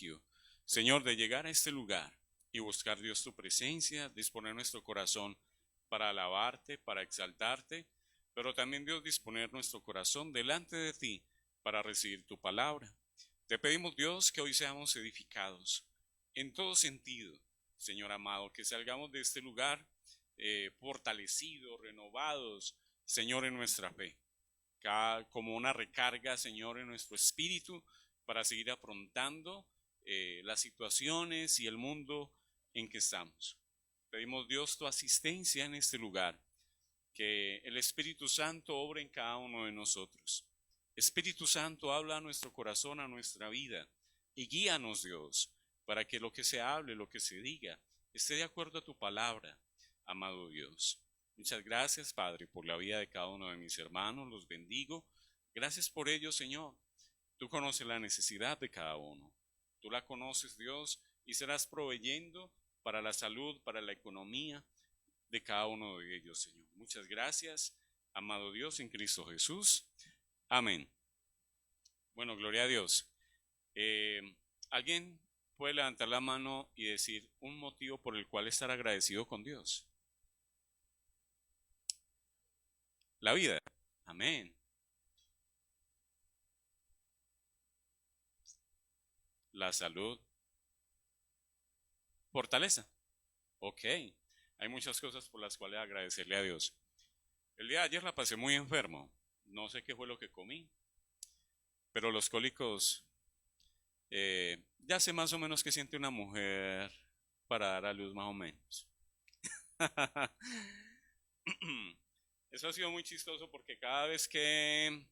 privilegio, Señor, de llegar a este lugar y buscar, Dios, tu presencia, disponer nuestro corazón para alabarte, para exaltarte, pero también, Dios, disponer nuestro corazón delante de ti para recibir tu palabra. Te pedimos, Dios, que hoy seamos edificados en todo sentido, Señor amado, que salgamos de este lugar fortalecidos, renovados, Señor, en nuestra fe, como una recarga, Señor, en nuestro espíritu para seguir afrontando las situaciones y el mundo en que estamos. Pedimos, Dios, tu asistencia en este lugar, que el Espíritu Santo obre en cada uno de nosotros. Espíritu Santo, habla a nuestro corazón, a nuestra vida, y guíanos, Dios, para que lo que se hable, lo que se diga, esté de acuerdo a tu palabra, amado Dios. Muchas gracias, Padre, por la vida de cada uno de mis hermanos, los bendigo. Gracias por ello, Señor. Tú conoces la necesidad de cada uno. Tú la conoces, Dios, y serás proveyendo para la salud, para la economía de cada uno de ellos, Señor. Muchas gracias, amado Dios, en Cristo Jesús. Amén. Bueno, gloria a Dios. ¿Alguien puede levantar la mano y decir un motivo por el cual estar agradecido con Dios? La vida. Amén. La salud. Fortaleza. Ok. Hay muchas cosas por las cuales agradecerle a Dios. El día de ayer la pasé muy enfermo. No sé qué fue lo que comí, pero los cólicos, ya sé más o menos qué siente una mujer para dar a luz, más o menos. Eso ha sido muy chistoso porque cada vez que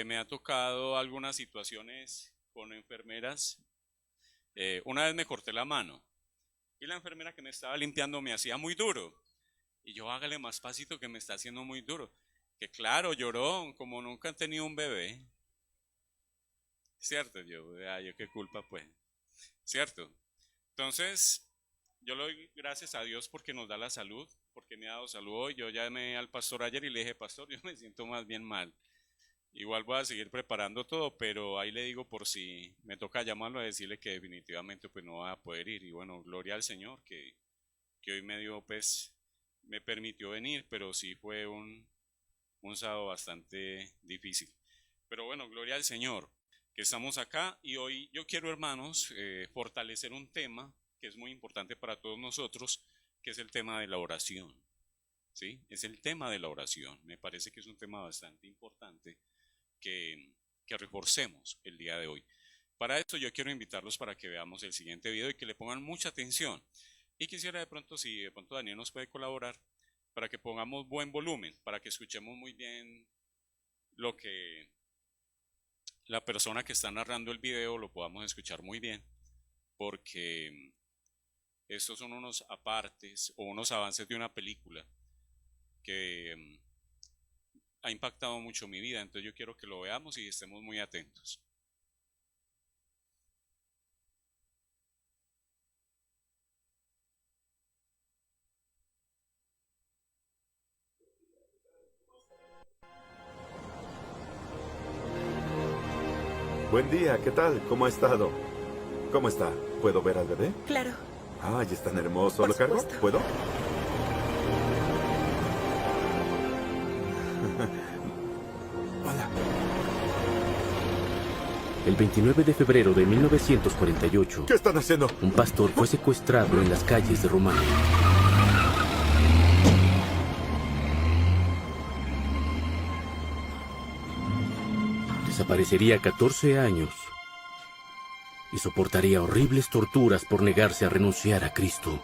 me ha tocado algunas situaciones con enfermeras, una vez me corté la mano y la enfermera que me estaba limpiando me hacía muy duro. Y yo, hágale más pasito que me está haciendo muy duro. Que claro, lloró como nunca han tenido un bebé. ¿Cierto? Yo qué culpa pues. ¿Cierto? Entonces, yo le doy gracias a Dios porque nos da la salud, porque me ha dado salud hoy. Yo llamé al pastor ayer y le dije, pastor, yo me siento más bien mal. Igual voy a seguir preparando todo, pero ahí le digo por si me toca llamarlo a decirle que definitivamente pues no va a poder ir. Y bueno, gloria al Señor que hoy me permitió venir, pero sí fue un sábado bastante difícil. Pero bueno, gloria al Señor que estamos acá y hoy yo quiero, hermanos, fortalecer un tema que es muy importante para todos nosotros, que es el tema de la oración. ¿Sí? Es el tema de la oración. Me parece que es un tema bastante importante que reforcemos el día de hoy. Para esto yo quiero invitarlos para que veamos el siguiente video y que le pongan mucha atención. Y quisiera de pronto, si de pronto Daniel nos puede colaborar, para que pongamos buen volumen, para que escuchemos muy bien lo que la persona que está narrando el video lo podamos escuchar muy bien, porque estos son unos apartes o unos avances de una película que ha impactado mucho mi vida, entonces yo quiero que lo veamos y estemos muy atentos. Buen día, ¿qué tal? ¿Cómo ha estado? ¿Cómo está? ¿Puedo ver al bebé? Claro. Ay, es tan hermoso. Por ¿Lo cargo? supuesto. ¿Puedo? Hola. El 29 de febrero de 1948, ¿Qué están haciendo? un pastor fue secuestrado en las calles de Rumania. Desaparecería 14 años y soportaría horribles torturas por negarse a renunciar a Cristo.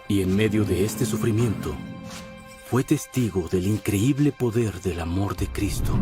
Y en medio de este sufrimiento, fue testigo del increíble poder del amor de Cristo.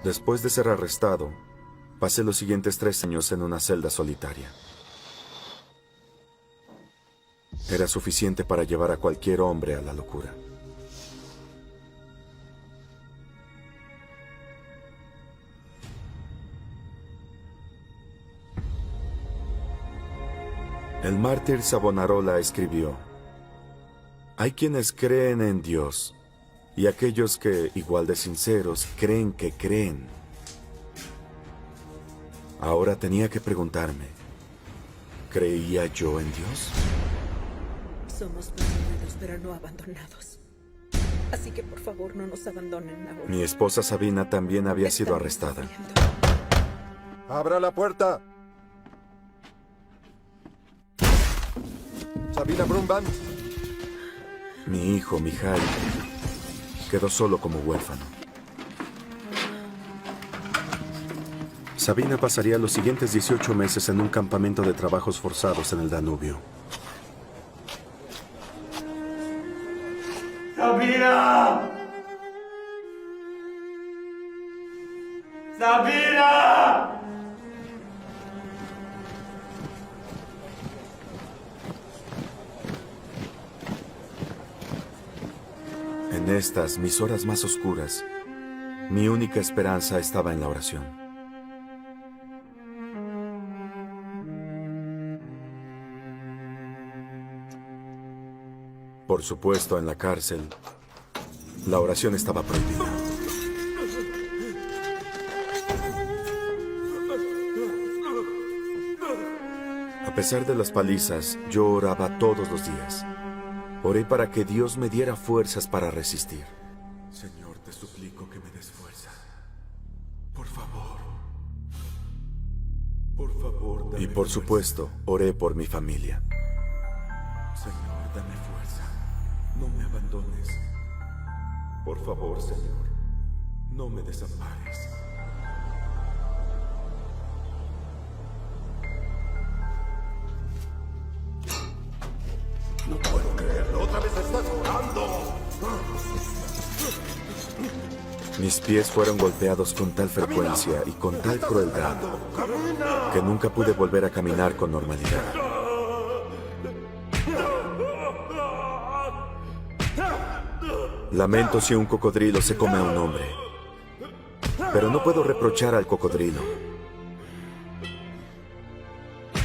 Después de ser arrestado, pasé los siguientes 3 años en una celda solitaria. Era suficiente para llevar a cualquier hombre a la locura. El mártir Savonarola escribió: hay quienes creen en Dios y aquellos que, igual de sinceros, creen que creen. Ahora tenía que preguntarme, ¿creía yo en Dios? Somos perdonados, pero no abandonados. Así que por favor no nos abandonen ahora. Mi esposa Sabina también había sido arrestada. Sufriendo. ¡Abra la puerta! Sabina Brumban. Mi hijo, Mijail, quedó solo como huérfano. Sabina pasaría los siguientes 18 meses en un campamento de trabajos forzados en el Danubio. ¡Sabina! ¡Sabina! En estas, mis horas más oscuras, mi única esperanza estaba en la oración. Por supuesto, en la cárcel, la oración estaba prohibida. A pesar de las palizas, yo oraba todos los días. Oré para que Dios me diera fuerzas para resistir. Señor, te suplico que me des fuerza. Por favor. Por favor, dame. Y por supuesto, oré por mi familia. Señor, dame fuerza. No me abandones. Por favor, Señor, no me desampares. No puedo creerlo. ¡Otra vez estás orando! Mis pies fueron golpeados con tal frecuencia y con tal crueldad que nunca pude volver a caminar con normalidad. Lamento si un cocodrilo se come a un hombre, pero no puedo reprochar al cocodrilo.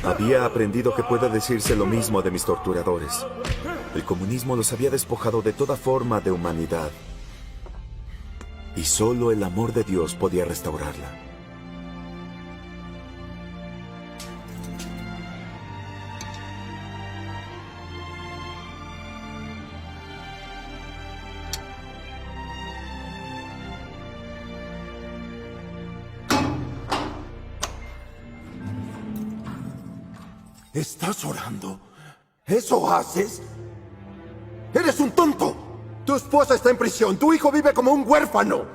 Había aprendido que puede decirse lo mismo de mis torturadores. El comunismo los había despojado de toda forma de humanidad. Y solo el amor de Dios podía restaurarla. ¿Estás orando? ¿Eso haces? ¡Eres un tonto! Tu esposa está en prisión, tu hijo vive como un huérfano.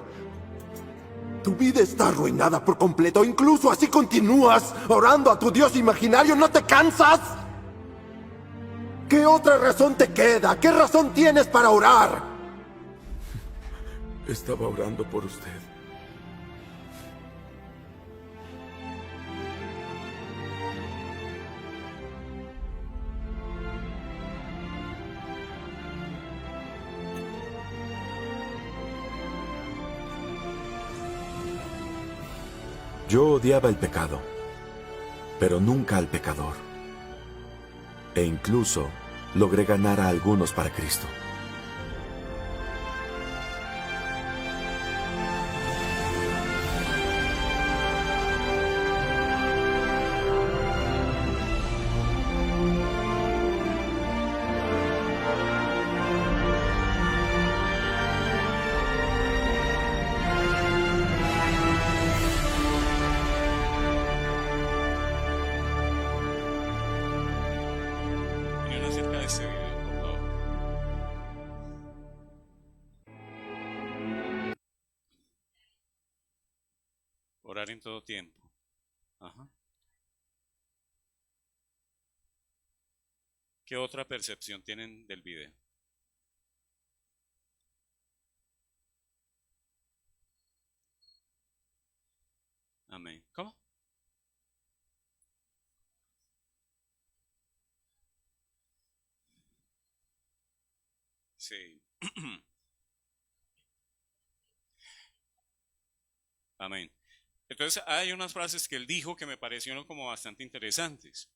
Tu vida está arruinada por completo, incluso así continúas orando a tu Dios imaginario, ¿no te cansas? ¿Qué otra razón te queda? ¿Qué razón tienes para orar? Estaba orando por usted. Yo odiaba el pecado, pero nunca al pecador. E incluso logré ganar a algunos para Cristo. Opinión acerca de este video, por favor. Orar en todo tiempo. Ajá. ¿Qué otra percepción tienen del video? Amén. ¿Cómo? Sí. Amén. Entonces hay unas frases que él dijo que me parecieron como bastante interesantes.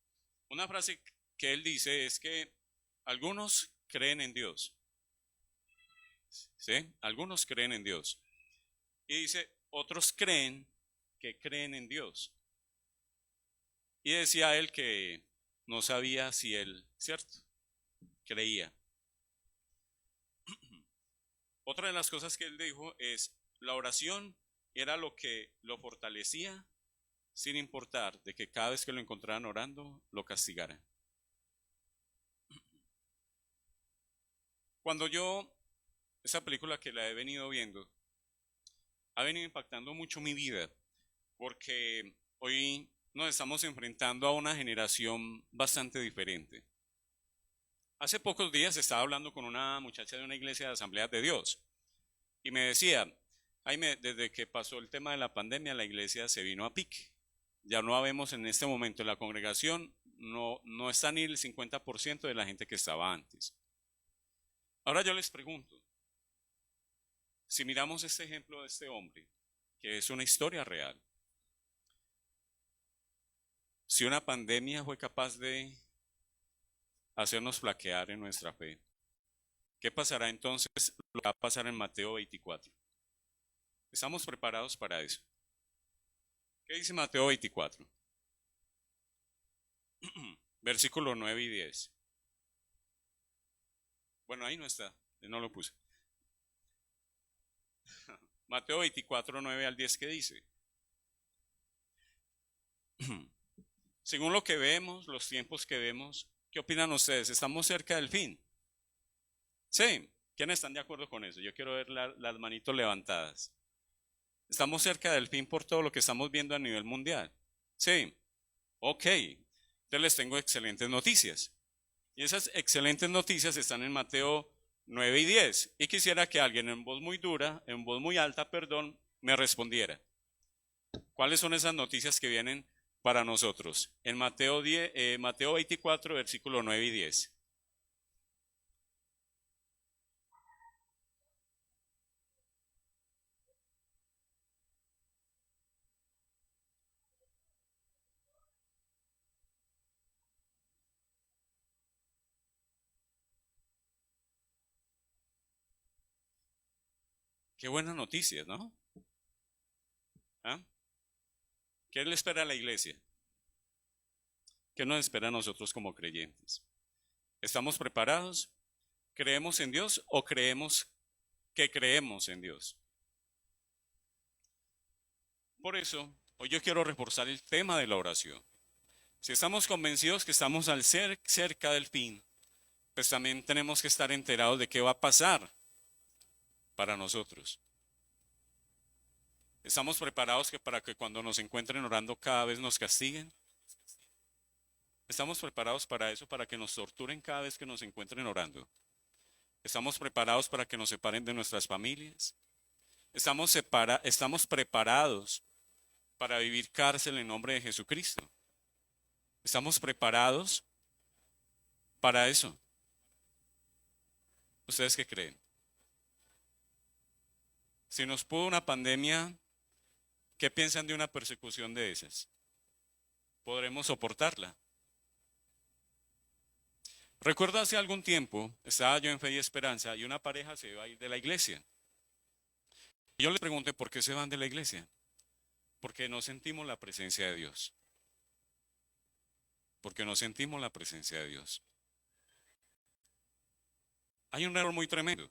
Una frase que él dice es que algunos creen en Dios. ¿Sí? Algunos creen en Dios. Y dice, otros creen que creen en Dios. Y decía él que no sabía si él, ¿cierto? Creía. Otra de las cosas que él dijo es, la oración era lo que lo fortalecía sin importar de que cada vez que lo encontraran orando, lo castigaran. Cuando yo, esa película que la he venido viendo, ha venido impactando mucho mi vida, porque hoy nos estamos enfrentando a una generación bastante diferente. Hace pocos días estaba hablando con una muchacha de una iglesia de Asambleas de Dios y me decía, Jaime, desde que pasó el tema de la pandemia, la iglesia se vino a pique. Ya no habemos en este momento en la congregación, no está ni el 50% de la gente que estaba antes. Ahora yo les pregunto, si miramos este ejemplo de este hombre, que es una historia real, si una pandemia fue capaz de hacernos flaquear en nuestra fe, ¿qué pasará entonces lo que va a pasar en Mateo 24? ¿Estamos preparados para eso? ¿Qué dice Mateo 24? Versículo 9 y 10. Bueno, ahí no está, no lo puse. Mateo 24, 9 al 10, ¿qué dice? Según lo que vemos, los tiempos que vemos, ¿qué opinan ustedes? ¿Estamos cerca del fin? Sí. ¿Quiénes están de acuerdo con eso? Yo quiero ver las manitos levantadas. ¿Estamos cerca del fin por todo lo que estamos viendo a nivel mundial? Sí. Ok. Entonces les tengo excelentes noticias. Y esas excelentes noticias están en Mateo 9 y 10. Y quisiera que alguien en voz muy dura, en voz muy alta, perdón, me respondiera. ¿Cuáles son esas noticias que vienen para nosotros? En Mateo 24, versículo 9 y 10. Qué buenas noticias, ¿no? ¿Ah? ¿Qué le espera a la iglesia? ¿Qué nos espera a nosotros como creyentes? ¿Estamos preparados? ¿Creemos en Dios o creemos que creemos en Dios? Por eso, hoy yo quiero reforzar el tema de la oración. Si estamos convencidos que estamos al ser cerca del fin, pues también tenemos que estar enterados de qué va a pasar para nosotros. ¿Estamos preparados para que cuando nos encuentren orando cada vez nos castiguen? ¿Estamos preparados para eso, para que nos torturen cada vez que nos encuentren orando? ¿Estamos preparados para que nos separen de nuestras familias? ¿Estamos preparados para vivir cárcel en nombre de Jesucristo? ¿Estamos preparados para eso? ¿Ustedes qué creen? Si nos pudo una pandemia, ¿qué piensan de una persecución de esas? ¿Podremos soportarla? Recuerdo hace algún tiempo, estaba yo en Fe y Esperanza y una pareja se iba a ir de la iglesia. Y yo les pregunté, ¿por qué se van de la iglesia? Porque no sentimos la presencia de Dios. Porque no sentimos la presencia de Dios. Hay un error muy tremendo,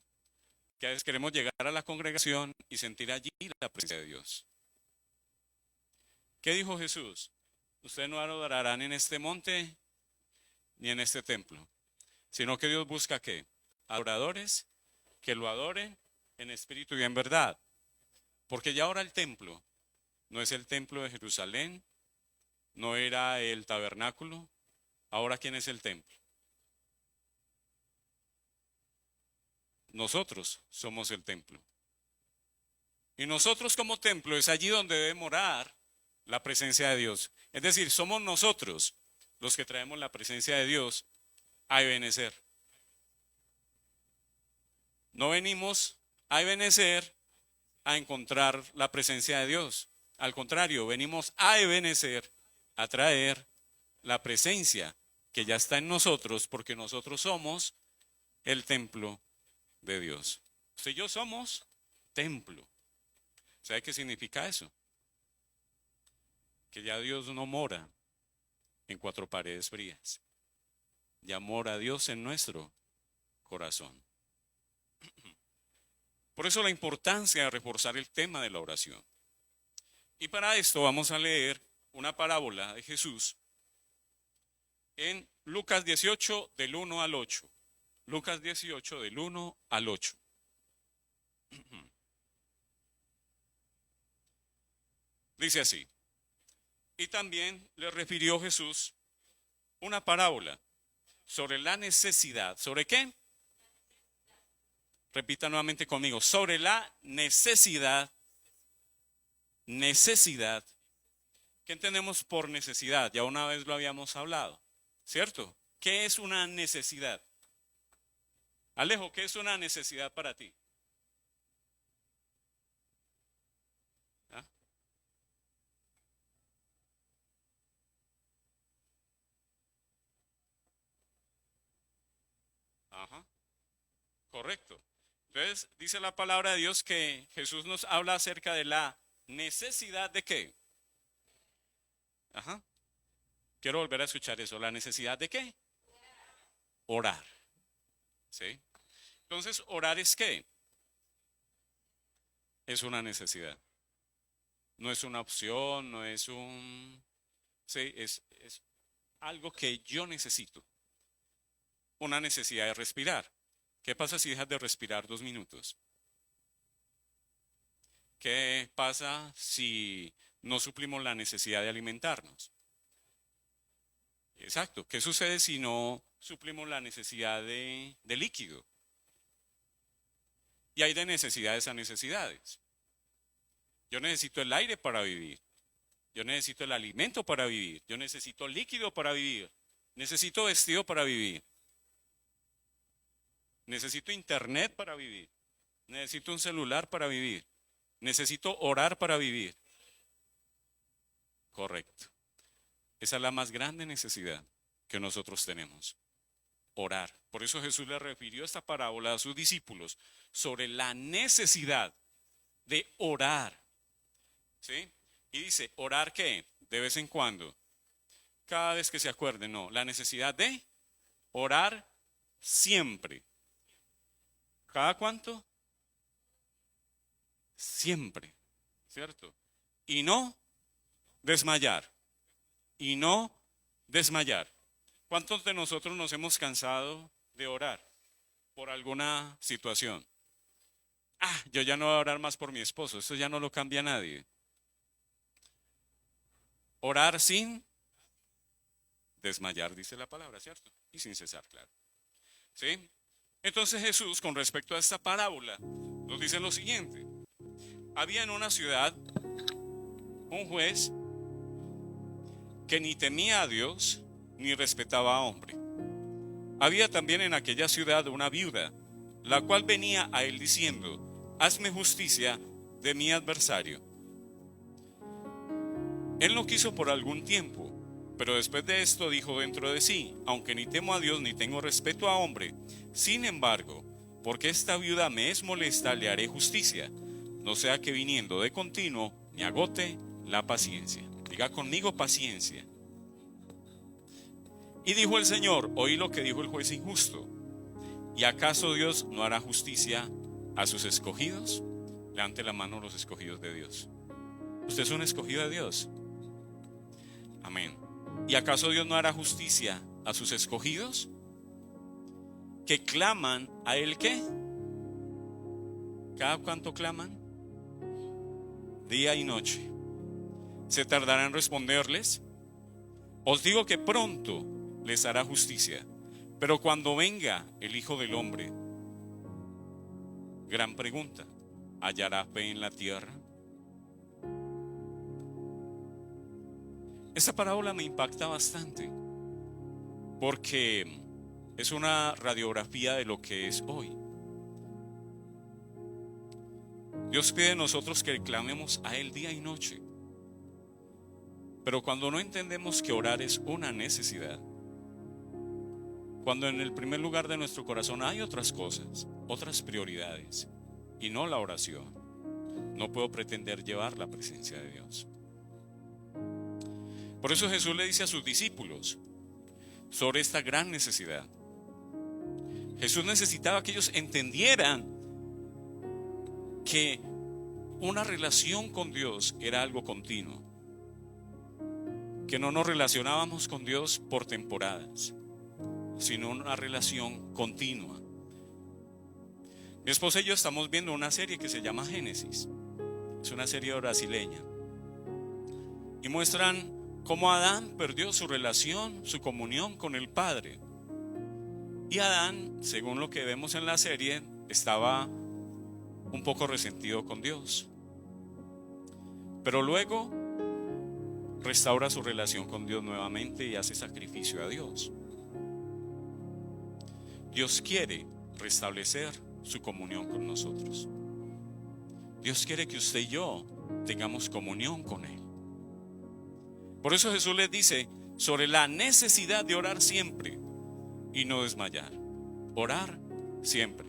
que a veces queremos llegar a la congregación y sentir allí la presencia de Dios. ¿Qué dijo Jesús? Ustedes no adorarán en este monte ni en este templo, sino que Dios busca ¿qué? Adoradores que lo adoren en espíritu y en verdad. Porque ya ahora el templo no es el templo de Jerusalén, no era el tabernáculo. Ahora ¿quién es el templo? Nosotros somos el templo. Y nosotros como templo es allí donde debe morar la presencia de Dios. Es decir, somos nosotros los que traemos la presencia de Dios a Ebenezer. No venimos a Ebenezer a encontrar la presencia de Dios. Al contrario, venimos a Ebenezer a traer la presencia que ya está en nosotros, porque nosotros somos el templo de Dios. Usted y yo somos templo. ¿Sabe qué significa eso? Que ya Dios no mora en cuatro paredes frías. Ya mora Dios en nuestro corazón. Por eso la importancia de reforzar el tema de la oración. Y para esto vamos a leer una parábola de Jesús en Lucas 18 del 1 al 8. Lucas 18 del 1 al 8. Dice así: y también le refirió Jesús una parábola sobre la necesidad. ¿Sobre qué? Repita nuevamente conmigo. Sobre la necesidad. Necesidad. ¿Qué entendemos por necesidad? Ya una vez lo habíamos hablado, ¿cierto? ¿Qué es una necesidad? Alejo, ¿qué es una necesidad para ti? ¿Ah? Ajá, correcto. Entonces, dice la palabra de Dios que Jesús nos habla acerca de la necesidad de qué. Ajá. Quiero volver a escuchar eso. ¿La necesidad de qué? Orar. ¿Sí? Entonces, ¿orar es qué? Es una necesidad. No es una opción, no es un... Sí, es algo que yo necesito. Una necesidad de respirar. ¿Qué pasa si dejas de respirar 2 minutos? ¿Qué pasa si no suplimos la necesidad de alimentarnos? Exacto. ¿Qué sucede si no suplimos la necesidad de líquido? Y hay de necesidades a necesidades. Yo necesito el aire para vivir. Yo necesito el alimento para vivir. Yo necesito líquido para vivir. Necesito vestido para vivir. Necesito internet para vivir. Necesito un celular para vivir. Necesito orar para vivir. Correcto. Esa es la más grande necesidad que nosotros tenemos. Orar. Por eso Jesús le refirió esta parábola a sus discípulos sobre la necesidad de orar. ¿Sí? Y dice, ¿orar qué? De vez en cuando. Cada vez que se acuerden, no. La necesidad de orar siempre. ¿Cada cuánto? Siempre. ¿Cierto? Y no desmayar. Y no desmayar. ¿Cuántos de nosotros nos hemos cansado de orar por alguna situación? Yo ya no voy a orar más por mi esposo, eso ya no lo cambia nadie. Orar sin desmayar, dice la palabra, ¿cierto? Y sin cesar, claro. ¿Sí? Entonces Jesús, con respecto a esta parábola, nos dice lo siguiente. Había en una ciudad un juez que ni temía a Dios ni respetaba a hombre. Había también en aquella ciudad una viuda, la cual venía a él diciendo, hazme justicia de mi adversario. Él no quiso por algún tiempo, pero después de esto dijo dentro de sí, aunque ni temo a Dios ni tengo respeto a hombre, sin embargo, porque esta viuda me es molesta, le haré justicia, no sea que viniendo de continuo me agote la paciencia. Diga conmigo paciencia. Y dijo el Señor, oí lo que dijo el juez injusto. ¿Y acaso Dios no hará justicia a sus escogidos? Levante la mano los escogidos de Dios. ¿Usted es un escogido de Dios? Amén. ¿Y acaso Dios no hará justicia a sus escogidos? Que claman a Él, ¿qué? ¿Cada cuánto claman? Día y noche. ¿Se tardará en responderles? Os digo que pronto les hará justicia. Pero cuando venga el Hijo del Hombre, gran pregunta, ¿hallará fe en la tierra? Esta parábola me impacta bastante porque es una radiografía de lo que es hoy. Dios pide de nosotros que clamemos a Él día y noche. Pero cuando no entendemos que orar es una necesidad, cuando en el primer lugar de nuestro corazón hay otras cosas, otras prioridades, y no la oración, no puedo pretender llevar la presencia de Dios. Por eso Jesús le dice a sus discípulos sobre esta gran necesidad. Jesús necesitaba que ellos entendieran que una relación con Dios era algo continuo, que no nos relacionábamos con Dios por temporadas, sino una relación continua. Mi esposa y yo estamos viendo una serie que se llama Génesis. Es una serie brasileña y muestran cómo Adán perdió su relación, su comunión con el Padre. Y Adán, según lo que vemos en la serie, estaba un poco resentido con Dios. Pero luego restaura su relación con Dios nuevamente y hace sacrificio a Dios. Dios quiere restablecer su comunión con nosotros. Dios quiere que usted y yo tengamos comunión con Él. Por eso Jesús les dice sobre la necesidad de orar siempre y no desmayar. Orar siempre.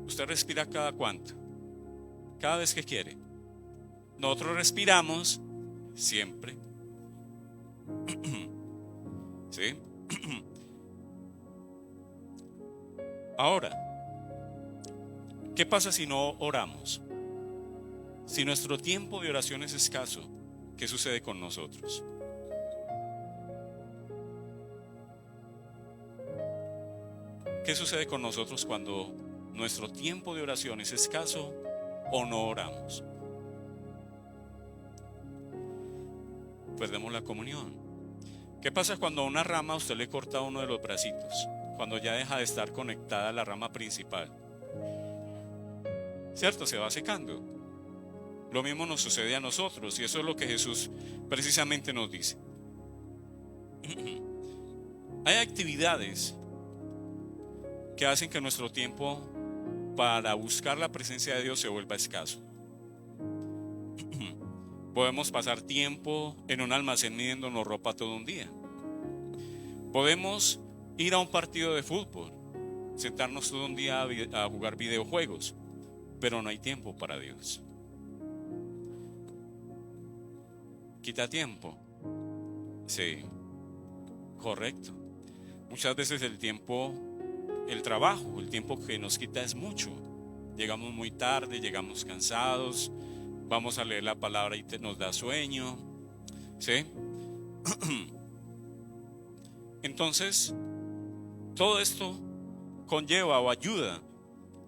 Usted respira cada cuánto, cada vez que quiere. Nosotros respiramos siempre. ¿Sí? Ahora, ¿qué pasa si no oramos? Si nuestro tiempo de oración es escaso, ¿qué sucede con nosotros? ¿Qué sucede con nosotros cuando nuestro tiempo de oración es escaso o no oramos? Perdemos la comunión. ¿Qué pasa cuando a una rama usted le corta uno de los bracitos? Cuando ya deja de estar conectada a la rama principal. ¿Cierto? Se va secando. Lo mismo nos sucede a nosotros y eso es lo que Jesús precisamente nos dice. Hay actividades que hacen que nuestro tiempo para buscar la presencia de Dios se vuelva escaso. Podemos pasar tiempo en un almacén midiéndonos ropa todo un día. Podemos ir a un partido de fútbol, sentarnos todo un día a jugar videojuegos, pero no hay tiempo para Dios. ¿Quita tiempo? Sí, correcto. Muchas veces el tiempo, el trabajo, el tiempo que nos quita es mucho. Llegamos muy tarde, llegamos cansados, vamos a leer la palabra y nos da sueño. ¿Sí? Entonces, todo esto conlleva o ayuda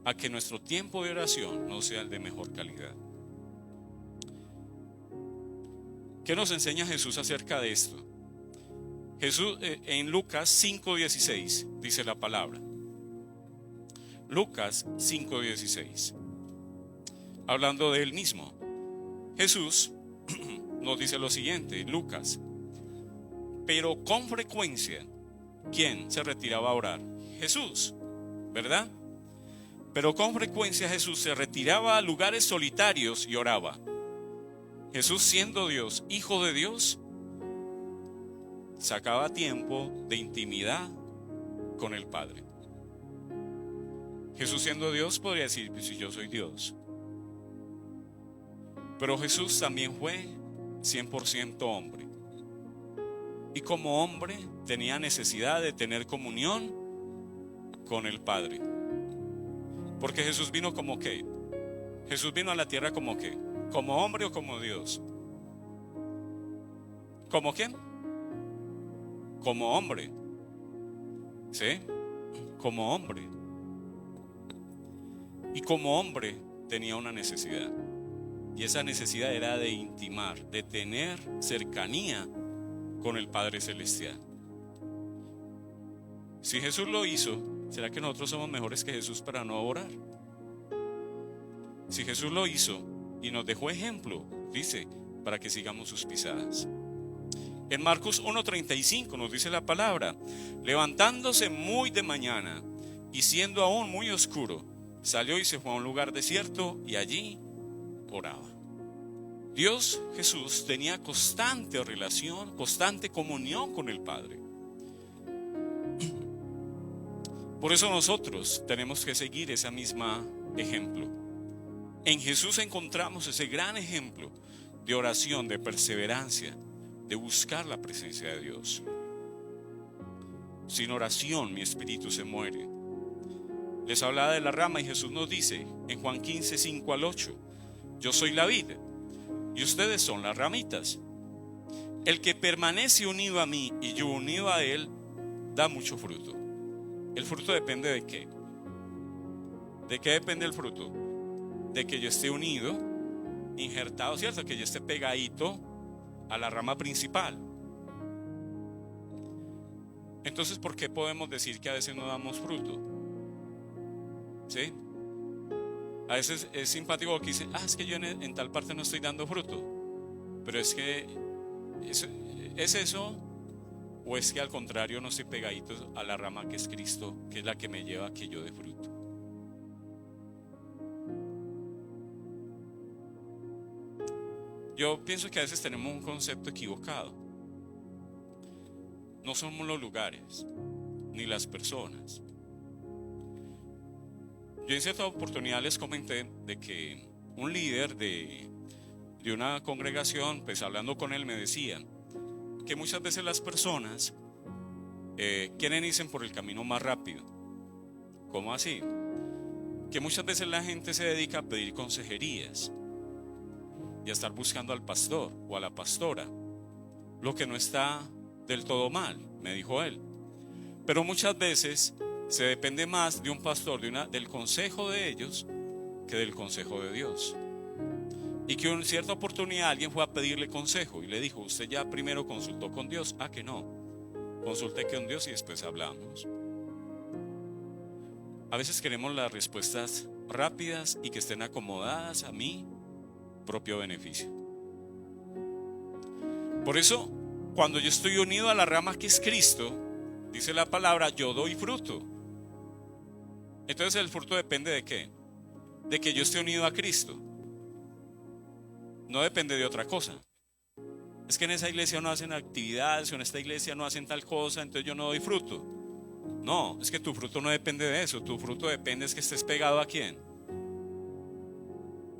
a que nuestro tiempo de oración no sea el de mejor calidad. ¿Qué nos enseña Jesús acerca de esto? Jesús en Lucas 5:16 dice la palabra. Lucas 5:16. Hablando de él mismo. Jesús nos dice lo siguiente, Lucas. Pero con frecuencia, ¿quién se retiraba a orar? Jesús, ¿verdad? Pero con frecuencia Jesús se retiraba a lugares solitarios y oraba. Jesús, siendo Dios, Hijo de Dios, sacaba tiempo de intimidad con el Padre. Jesús, siendo Dios, podría decir, pues si yo soy Dios. Pero Jesús también fue 100% hombre. Y como hombre tenía necesidad de tener comunión con el Padre. Porque Jesús vino como ¿qué? Jesús vino a la tierra como ¿qué? ¿Como hombre o como Dios? ¿Como quién? Como hombre. ¿Sí? Como hombre. Y como hombre tenía una necesidad. Y esa necesidad era de intimar, de tener cercanía con el Padre Celestial. Si Jesús lo hizo, ¿será que nosotros somos mejores que Jesús para no orar? Si Jesús lo hizo y nos dejó ejemplo, dice, para que sigamos sus pisadas. En Marcos 1:35 nos dice la palabra: levantándose muy de mañana y siendo aún muy oscuro, salió y se fue a un lugar desierto y allí oraba. Dios Jesús tenía constante relación, constante comunión con el Padre. Por eso nosotros tenemos que seguir ese mismo ejemplo. En Jesús encontramos ese gran ejemplo de oración, de perseverancia, de buscar la presencia de Dios. Sin oración mi espíritu se muere. Les hablaba de la rama y Jesús nos dice en Juan 15, 5 al 8: yo soy la vid y ustedes son las ramitas. El que permanece unido a mí y yo unido a él, da mucho fruto. ¿El fruto depende de qué? ¿De qué depende el fruto? De que yo esté unido, injertado, ¿cierto? Que yo esté pegadito a la rama principal. Entonces, ¿por qué podemos decir que a veces no damos fruto? ¿Sí? A veces es simpático que dicen: es que yo en tal parte no estoy dando fruto. Pero es que ¿es eso? ¿O es que al contrario no estoy pegadito a la rama que es Cristo, que es la que me lleva a que yo dé fruto? Yo pienso que a veces tenemos un concepto equivocado. No somos los lugares ni las personas. Yo en cierta oportunidad les comenté de que un líder de una congregación, pues hablando con él, me decía que muchas veces las personas quieren irse por el camino más rápido. ¿Cómo así? Que muchas veces la gente se dedica a pedir consejerías y a estar buscando al pastor o a la pastora, lo que no está del todo mal, me dijo él. Pero muchas veces se depende más de un pastor, del consejo de ellos, que del consejo de Dios. Y que en cierta oportunidad alguien fue a pedirle consejo y le dijo: ¿usted ya primero consultó con Dios? Que no, consulté con Dios y después hablamos. A veces queremos las respuestas rápidas y que estén acomodadas a mi propio beneficio. Por eso, cuando yo estoy unido a la rama que es Cristo, dice la palabra, yo doy fruto. Entonces el fruto depende de qué? De que yo esté unido a Cristo. No depende de otra cosa. Es que en esa iglesia no hacen actividades, o en esta iglesia no hacen tal cosa, entonces yo no doy fruto. No, es que tu fruto no depende de eso. Tu fruto depende es que estés pegado ¿a quién?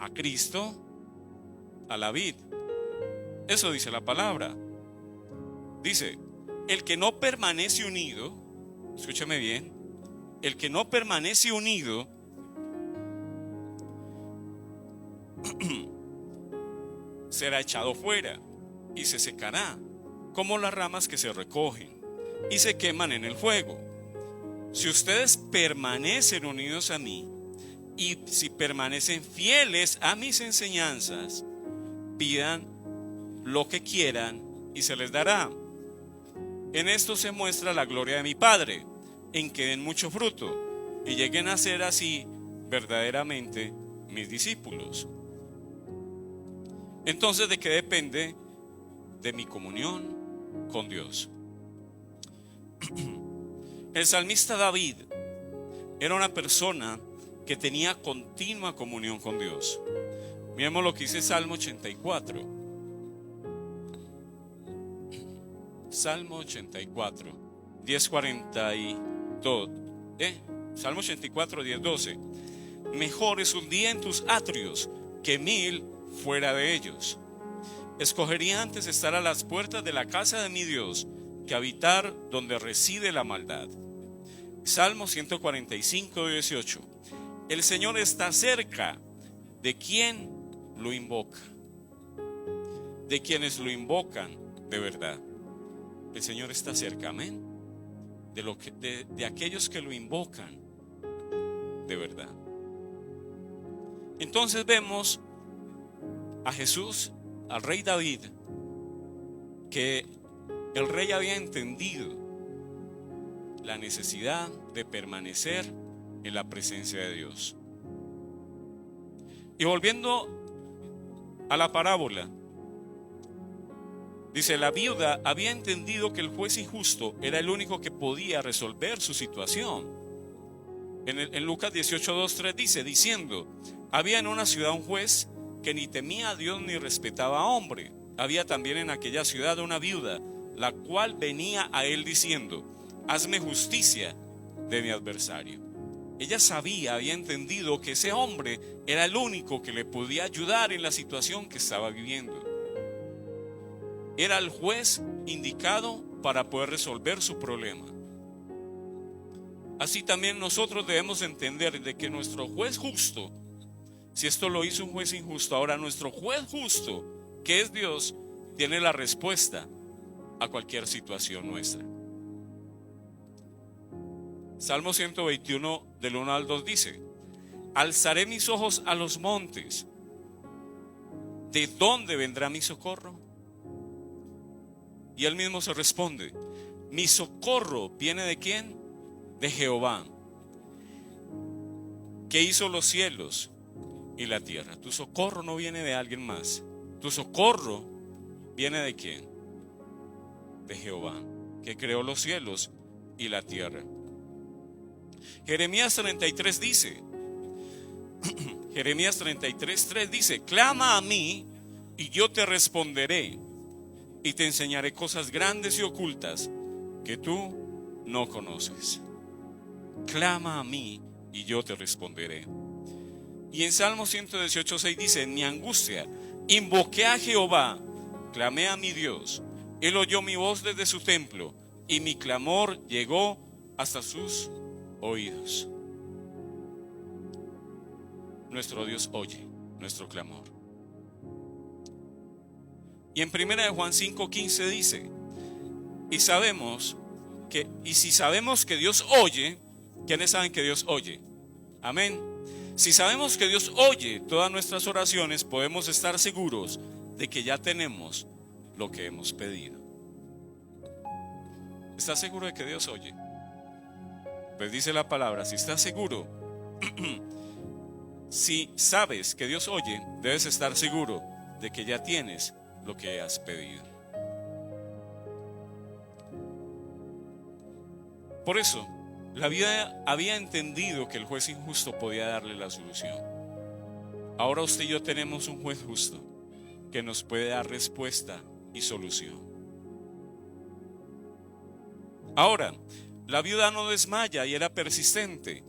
A Cristo, a la vid. Eso dice la palabra. Dice: el que no permanece unido, escúchame bien, el que no permanece unido será echado fuera y se secará, como las ramas que se recogen y se queman en el fuego. Si ustedes permanecen unidos a mí y si permanecen fieles a mis enseñanzas, pidan lo que quieran y se les dará. En esto se muestra la gloria de mi Padre, en que den mucho fruto y lleguen a ser así verdaderamente mis discípulos. Entonces, ¿de qué depende? De mi comunión con Dios. El salmista David era una persona que tenía continua comunión con Dios. Miremos lo que dice Salmo 84. Salmo 84, 10:42. Salmo 84, 10:12. Mejor es un día en tus atrios que 1000 fuera de ellos. Escogería antes estar a las puertas de la casa de mi Dios que habitar donde reside la maldad. Salmo 145, 18. El Señor está cerca de quien lo invoca, de quienes lo invocan de verdad. El Señor está cerca, amén, de aquellos que lo invocan de verdad. Entonces vemos a Jesús, al rey David, que el rey había entendido la necesidad de permanecer en la presencia de Dios. Y volviendo a la parábola, Dice, la viuda había entendido que el juez injusto era el único que podía resolver su situación. En Lucas 18:2-3 dice, diciendo, había en una ciudad un juez que ni temía a Dios ni respetaba a hombre. Había también en aquella ciudad una viuda, la cual venía a él diciendo, hazme justicia de mi adversario. Ella había entendido que ese hombre era el único que le podía ayudar en la situación que estaba viviendo. Era el juez indicado para poder resolver su problema. Así también nosotros debemos entender de que nuestro juez justo, si esto lo hizo un juez injusto, ahora nuestro juez justo, que es Dios, tiene la respuesta a cualquier situación nuestra. Salmo 121 del 1 al 2 dice, alzaré mis ojos a los montes, ¿de dónde vendrá mi socorro? Y él mismo se responde, mi socorro viene ¿de quién? De Jehová, que hizo los cielos y la tierra. Tu socorro no viene de alguien más. Tu socorro viene ¿de quién? De Jehová, que creó los cielos y la tierra. Jeremías 33 dice, Jeremías 33:3 dice, clama a mí y yo te responderé y te enseñaré cosas grandes y ocultas que tú no conoces. Clama a mí y yo te responderé. Y en Salmo 118:6 dice, en mi angustia invoqué a Jehová, clamé a mi Dios, él oyó mi voz desde su templo y mi clamor llegó hasta sus oídos. Nuestro Dios oye nuestro clamor. Y en 1 Juan 5:15 dice, y si sabemos que Dios oye, ¿quiénes saben que Dios oye? Amén. Si sabemos que Dios oye todas nuestras oraciones, podemos estar seguros de que ya tenemos lo que hemos pedido. ¿Estás seguro de que Dios oye? Pues dice la palabra, si estás seguro, si sabes que Dios oye, debes estar seguro de que ya tienes lo que has pedido. Por eso, la vida había entendido que el juez injusto podía darle la solución. Ahora usted y yo tenemos un juez justo que nos puede dar respuesta y solución. Ahora, la viuda no desmaya y era persistente.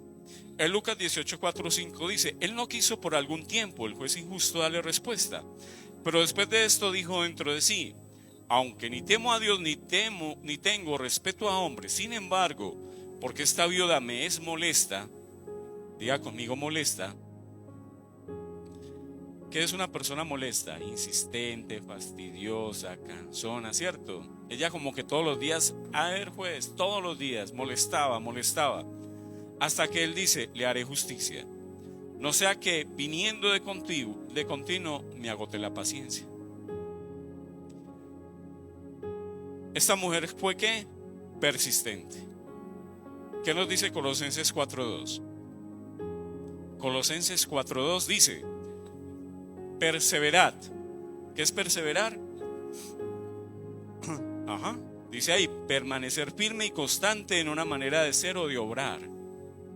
En Lucas 18:4-5 dice, él no quiso por algún tiempo el juez injusto darle respuesta, pero después de esto dijo dentro de sí, aunque ni temo a Dios ni tengo respeto a hombres, sin embargo, porque esta viuda me es molesta, diga conmigo molesta, ¿qué es una persona molesta? Insistente, fastidiosa, cansona, ¿cierto? Ella como que todos los días, a ver juez, todos los días molestaba, hasta que él dice, le haré justicia, no sea que viniendo de continuo me agote la paciencia. Esta mujer fue ¿qué? Persistente. ¿Qué nos dice Colosenses 4:2? Colosenses 4:2 dice, perseverad. ¿Qué es perseverar? Dice ahí, permanecer firme y constante en una manera de ser o de obrar.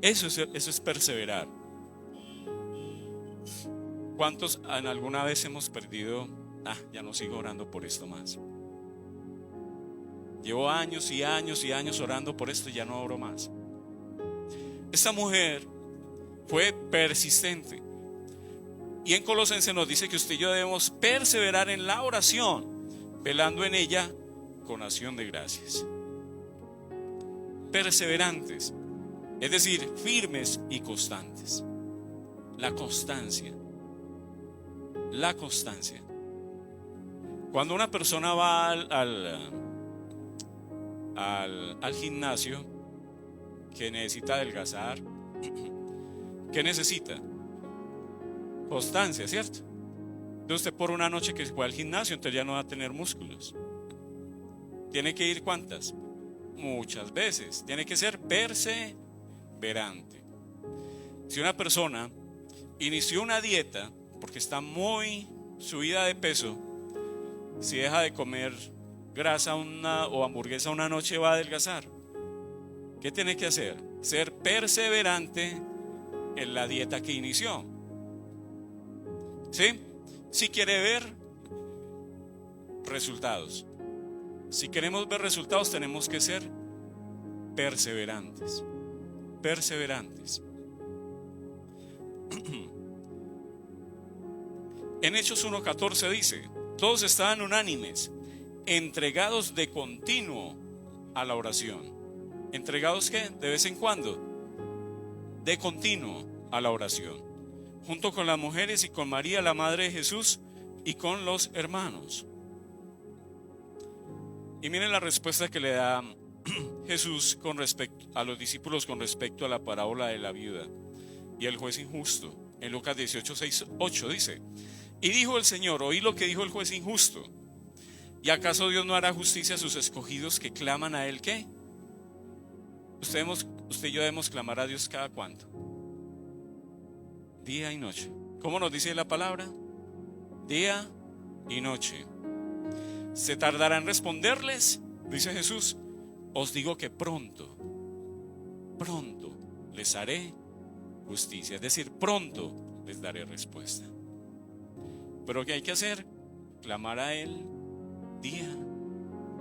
Eso es perseverar. ¿Cuántos en alguna vez hemos perdido? Ya no sigo orando por esto más. Llevo años y años y años orando por esto y ya no oro más. Esta mujer fue persistente. Y en Colosenses nos dice que usted y yo debemos perseverar en la oración, velando en ella con acción de gracias. Perseverantes, es decir, firmes y constantes. La constancia. Cuando una persona va al gimnasio, que necesita adelgazar, ¿qué necesita? Constancia, ¿cierto? Entonces usted por una noche que fue al gimnasio, entonces ya no va a tener músculos. ¿Tiene que ir cuántas? Muchas veces. Tiene que ser perseverante. Si una persona inició una dieta porque está muy subida de peso, si deja de comer grasa o hamburguesa una noche va a adelgazar. ¿Qué tiene que hacer? Ser perseverante en la dieta que inició. ¿Sí? Si quiere ver resultados. Si queremos ver resultados, tenemos que ser perseverantes. Perseverantes. En Hechos 1:14 dice: todos estaban unánimes, entregados de continuo a la oración. ¿Entregados qué? De vez en cuando. De continuo a la oración. Junto con las mujeres y con María, la madre de Jesús, y con los hermanos. Y miren la respuesta que le da Jesús con respecto a los discípulos con respecto a la parábola de la viuda y el juez injusto. En Lucas 18:6-8 dice: y dijo el Señor, oí lo que dijo el juez injusto. ¿Y acaso Dios no hará justicia a sus escogidos que claman a Él? ¿Qué? Usted y yo debemos clamar a Dios cada cuánto. Día y noche. ¿Cómo nos dice la palabra? Día y noche. ¿Se tardará en responderles? Dice Jesús. Os digo que pronto les haré justicia. Es decir, pronto les daré respuesta. Pero ¿qué hay que hacer? Clamar a Él día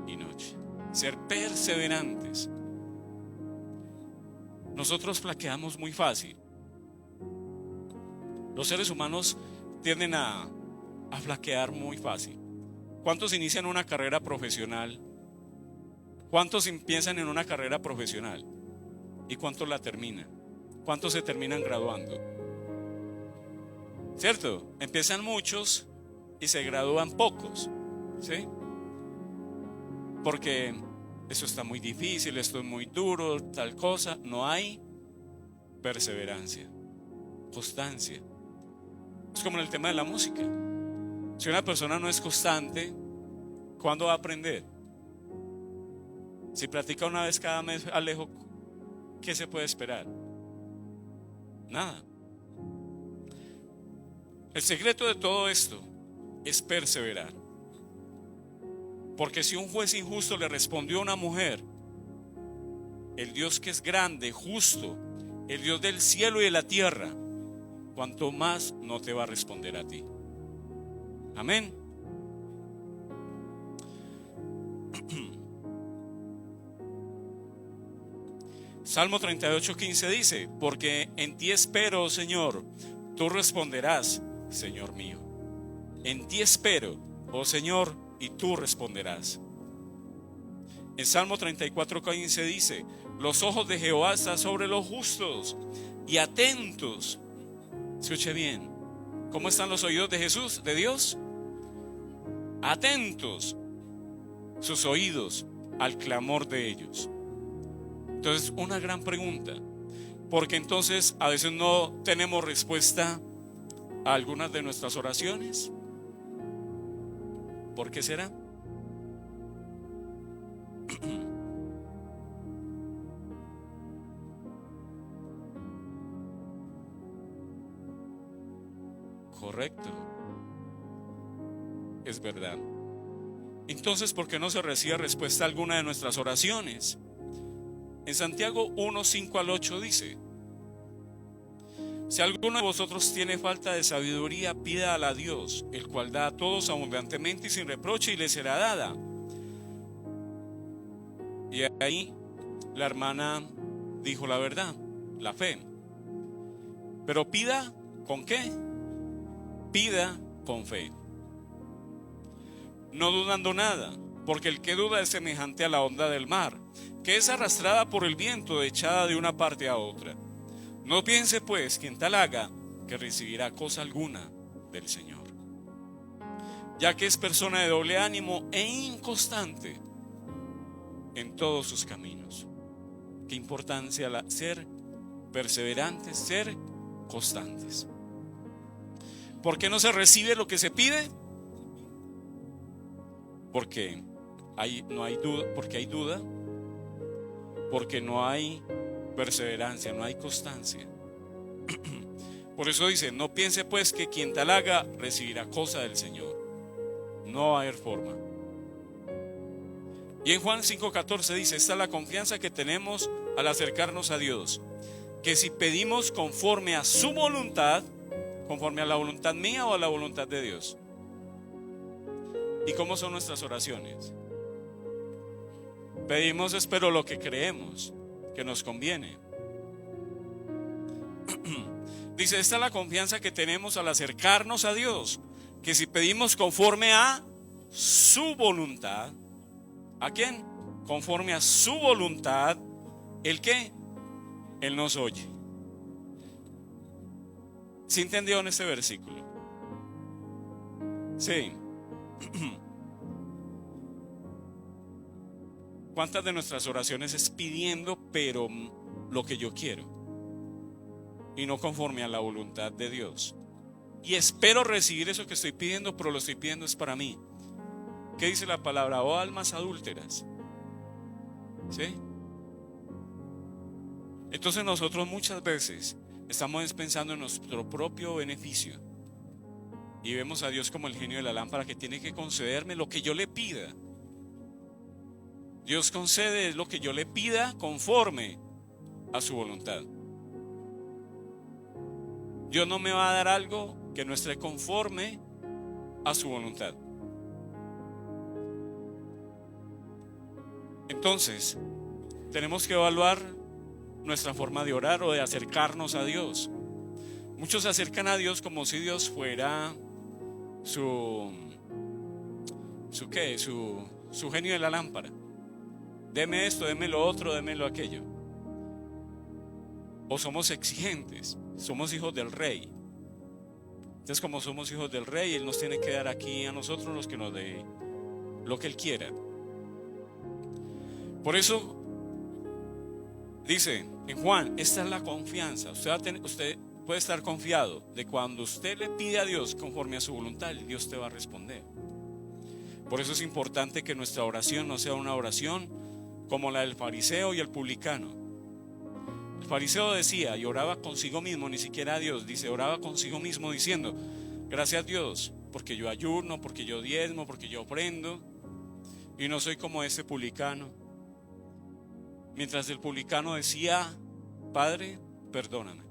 y noche. Ser perseverantes. Nosotros flaqueamos muy fácil. Los seres humanos tienden a flaquear muy fácil. ¿Cuántos inician una carrera profesional? ¿Cuántos piensan en una carrera profesional? ¿Y cuántos la terminan? ¿Cuántos se terminan graduando? ¿Cierto? Empiezan muchos y se gradúan pocos. ¿Sí? Porque eso está muy difícil, esto es muy duro, tal cosa. No hay perseverancia, constancia. Es como en el tema de la música. Si una persona no es constante, ¿cuándo va a aprender? Si practica una vez cada mes, Alejo, ¿qué se puede esperar? Nada. El secreto de todo esto es perseverar. Porque si un juez injusto le respondió a una mujer, el Dios que es grande, justo, el Dios del cielo y de la tierra, cuanto más no te va a responder a ti. Amén. Salmo 38:15 dice: porque en ti espero, oh Señor, tú responderás, Señor mío. En ti espero, oh Señor, y tú responderás. En Salmo 34:15 dice: los ojos de Jehová están sobre los justos y atentos. Escuche bien, ¿cómo están los oídos de Jesús, de Dios? Atentos sus oídos al clamor de ellos. Entonces, una gran pregunta, porque entonces a veces no tenemos respuesta a algunas de nuestras oraciones. ¿Por qué será? Correcto. Es verdad. Entonces, ¿por qué no se recibe respuesta a alguna de nuestras oraciones? En Santiago 1:5-8 dice: si alguno de vosotros tiene falta de sabiduría, pídala a Dios, el cual da a todos abundantemente y sin reproche, y le será dada. Y ahí la hermana dijo la verdad, la fe. Pero pida ¿con qué? Pida con fe, no dudando nada, porque el que duda es semejante a la onda del mar, que es arrastrada por el viento, echada de una parte a otra. No piense pues quien tal haga que recibirá cosa alguna del Señor, ya que es persona de doble ánimo e inconstante en todos sus caminos. Qué importancia ser perseverantes, ser constantes. ¿Por qué no se recibe lo que se pide? Porque no hay duda, porque hay duda, porque no hay perseverancia, no hay constancia. Por eso dice: no piense pues que quien tal haga recibirá cosa del Señor. No va a haber forma. Y en Juan 5:14 dice, esta es la confianza que tenemos al acercarnos a Dios, que si pedimos conforme a su voluntad, conforme a la voluntad mía o a la voluntad de Dios. ¿Y cómo son nuestras oraciones? Pedimos, espero, lo que creemos que nos conviene. Dice, esta es la confianza que tenemos al acercarnos a Dios, que si pedimos conforme a su voluntad, ¿a quién? Conforme a su voluntad, ¿el qué? Él nos oye. ¿Sí entendió en este versículo? Sí. ¿Cuántas de nuestras oraciones es pidiendo, pero lo que yo quiero, y no conforme a la voluntad de Dios? Y espero recibir eso que estoy pidiendo, pero lo estoy pidiendo es para mí. ¿Qué dice la palabra? Oh almas adúlteras. ¿Sí? Entonces nosotros muchas veces estamos pensando en nuestro propio beneficio y vemos a Dios como el genio de la lámpara que tiene que concederme lo que yo le pida. Dios concede lo que yo le pida conforme a su voluntad. Dios no me va a dar algo que no esté conforme a su voluntad. Entonces, tenemos que evaluar nuestra forma de orar o de acercarnos a Dios. Muchos se acercan a Dios como si Dios fuera su genio de la lámpara. Deme esto, deme lo otro, deme lo aquello. O somos exigentes, somos hijos del rey. Entonces, como somos hijos del rey, Él nos tiene que dar aquí a nosotros los que nos dé lo que Él quiera. Por eso dice en Juan, esta es la confianza. Usted puede estar confiado de cuando usted le pide a Dios conforme a su voluntad, Dios te va a responder. Por eso es importante que nuestra oración no sea una oración como la del fariseo y el publicano. El fariseo decía y oraba consigo mismo, ni siquiera a Dios, dice, oraba consigo mismo diciendo, gracias a Dios, porque yo ayuno, porque yo diezmo, porque yo ofrendo, y no soy como ese publicano. Mientras el publicano decía, Padre, perdóname,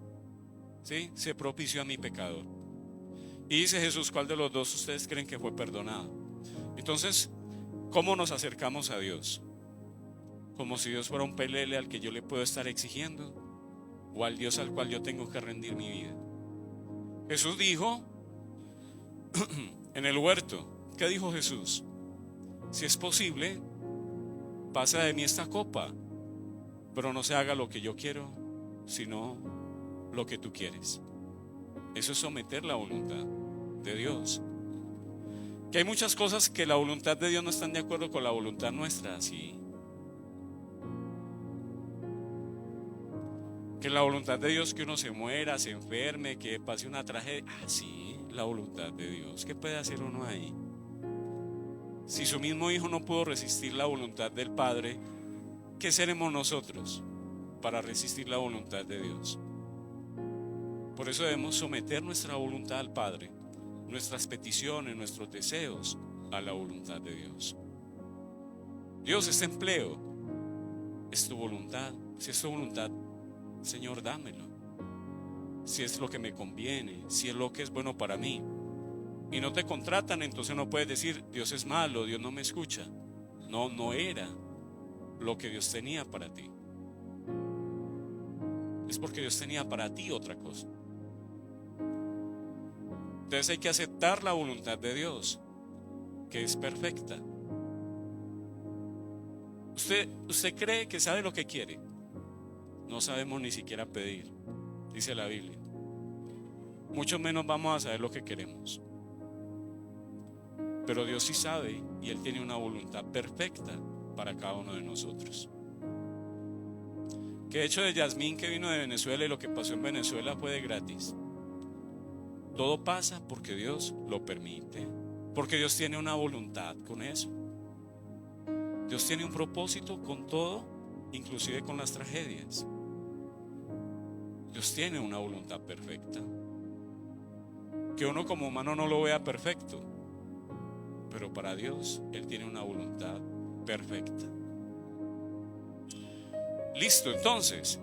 ¿sí? Sé propicio a mi pecador. Y dice Jesús, ¿cuál de los dos ustedes creen que fue perdonado? Entonces, ¿cómo nos acercamos a Dios? Como si Dios fuera un pelele al que yo le puedo estar exigiendo, o al Dios al cual yo tengo que rendir mi vida. Jesús dijo en el huerto, ¿qué dijo Jesús? Si es posible, pasa de mí esta copa, pero no se haga lo que yo quiero, sino lo que tú quieres. Eso es someter la voluntad de Dios. Que hay muchas cosas que la voluntad de Dios no están de acuerdo con la voluntad nuestra, sí. Que la voluntad de Dios que uno se muera, se enferme, que pase una tragedia. Sí, la voluntad de Dios. ¿Qué puede hacer uno ahí? Si su mismo hijo no pudo resistir la voluntad del Padre, ¿qué seremos nosotros para resistir la voluntad de Dios? Por eso debemos someter nuestra voluntad al Padre, nuestras peticiones, nuestros deseos a la voluntad de Dios. Dios, este empleo es tu voluntad. Si es tu voluntad, Señor, dámelo. Si es lo que me conviene, si es lo que es bueno para mí. Y no te contratan, entonces no puedes decir Dios es malo, Dios no me escucha. No era lo que Dios tenía para ti. Es porque Dios tenía para ti otra cosa. Entonces hay que aceptar la voluntad de Dios, que es perfecta. ¿Usted cree que sabe lo que quiere? No sabemos ni siquiera pedir, dice la Biblia. Mucho menos vamos a saber lo que queremos. Pero Dios sí sabe y Él tiene una voluntad perfecta para cada uno de nosotros. Que de hecho de Yasmín, que vino de Venezuela, y lo que pasó en Venezuela fue de gratis. Todo pasa porque Dios lo permite, porque Dios tiene una voluntad con eso. Dios tiene un propósito con todo, inclusive con las tragedias. Dios tiene una voluntad perfecta. Que uno como humano no lo vea perfecto, pero para Dios Él tiene una voluntad perfecta. Listo, entonces,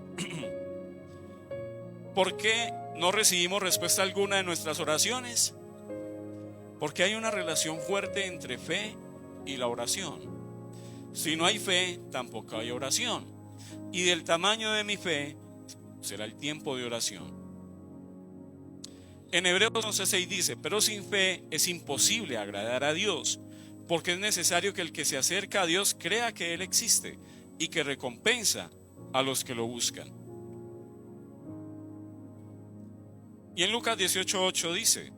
¿por qué no recibimos respuesta alguna de nuestras oraciones? Porque hay una relación fuerte entre fe y la oración. Si no hay fe, tampoco hay oración. Y del tamaño de mi fe será el tiempo de oración. En Hebreos 11:6 dice: pero sin fe es imposible agradar a Dios, porque es necesario que el que se acerca a Dios crea que Él existe y que recompensa a los que lo buscan. Y en Lucas 18:8 dice: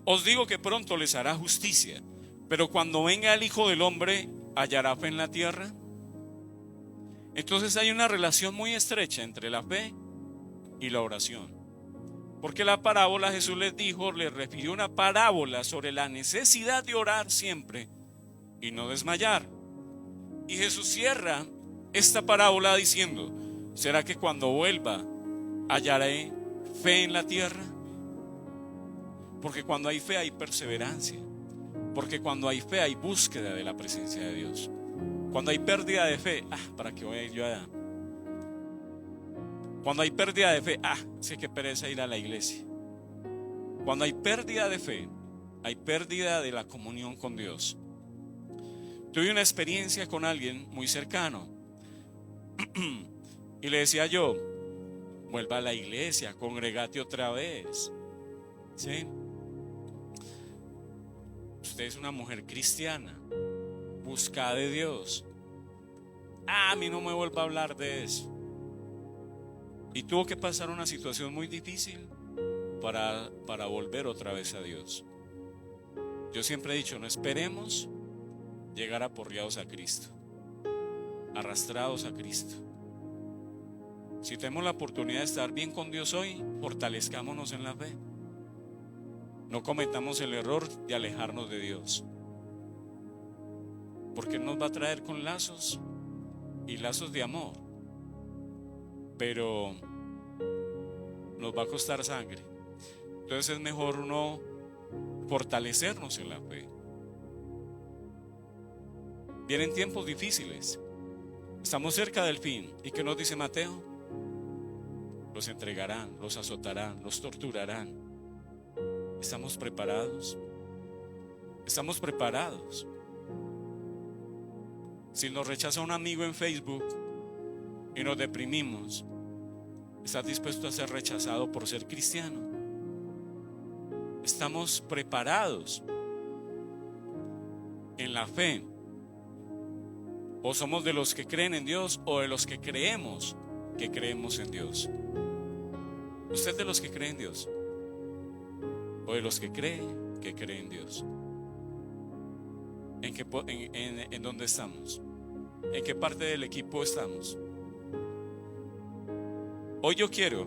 os digo que pronto les hará justicia, pero cuando venga el Hijo del Hombre, ¿hallará fe en la tierra? Entonces hay una relación muy estrecha entre la fe y la oración. Porque la parábola, Jesús les refirió una parábola sobre la necesidad de orar siempre y no desmayar. Y Jesús cierra esta parábola diciendo: ¿será que cuando vuelva hallaré fe en la tierra? Porque cuando hay fe hay perseverancia. Porque cuando hay fe hay búsqueda de la presencia de Dios. Cuando hay pérdida de fe, ¿para qué voy a ir yo allá? Cuando hay pérdida de fe, sé que pereza ir a la iglesia. Cuando hay pérdida de fe, hay pérdida de la comunión con Dios. Tuve una experiencia con alguien muy cercano y le decía yo: vuelva a la iglesia, congregate otra vez. ¿Sí? Usted es una mujer cristiana, busca de Dios. A mí no me vuelva a hablar de eso. Y tuvo que pasar una situación muy difícil para volver otra vez a Dios. Yo siempre he dicho: no esperemos llegar aporreados a Cristo, arrastrados a Cristo. Si tenemos la oportunidad de estar bien con Dios hoy, fortalezcámonos en la fe. No cometamos el error de alejarnos de Dios, porque Él nos va a traer con lazos y lazos de amor, pero nos va a costar sangre. Entonces es mejor uno fortalecernos en la fe. Vienen tiempos difíciles, estamos cerca del fin. ¿Y qué nos dice Mateo? Los entregarán, los azotarán, los torturarán. ¿Estamos preparados? ¿Estamos preparados? Si nos rechaza un amigo en Facebook y nos deprimimos, ¿estás dispuesto a ser rechazado por ser cristiano? ¿Estamos preparados en la fe? ¿O somos de los que creen en Dios o de los que creemos en Dios? ¿Usted es de los que creen en Dios o de los que creen en Dios? ¿En dónde estamos? ¿En qué parte del equipo estamos? Hoy yo quiero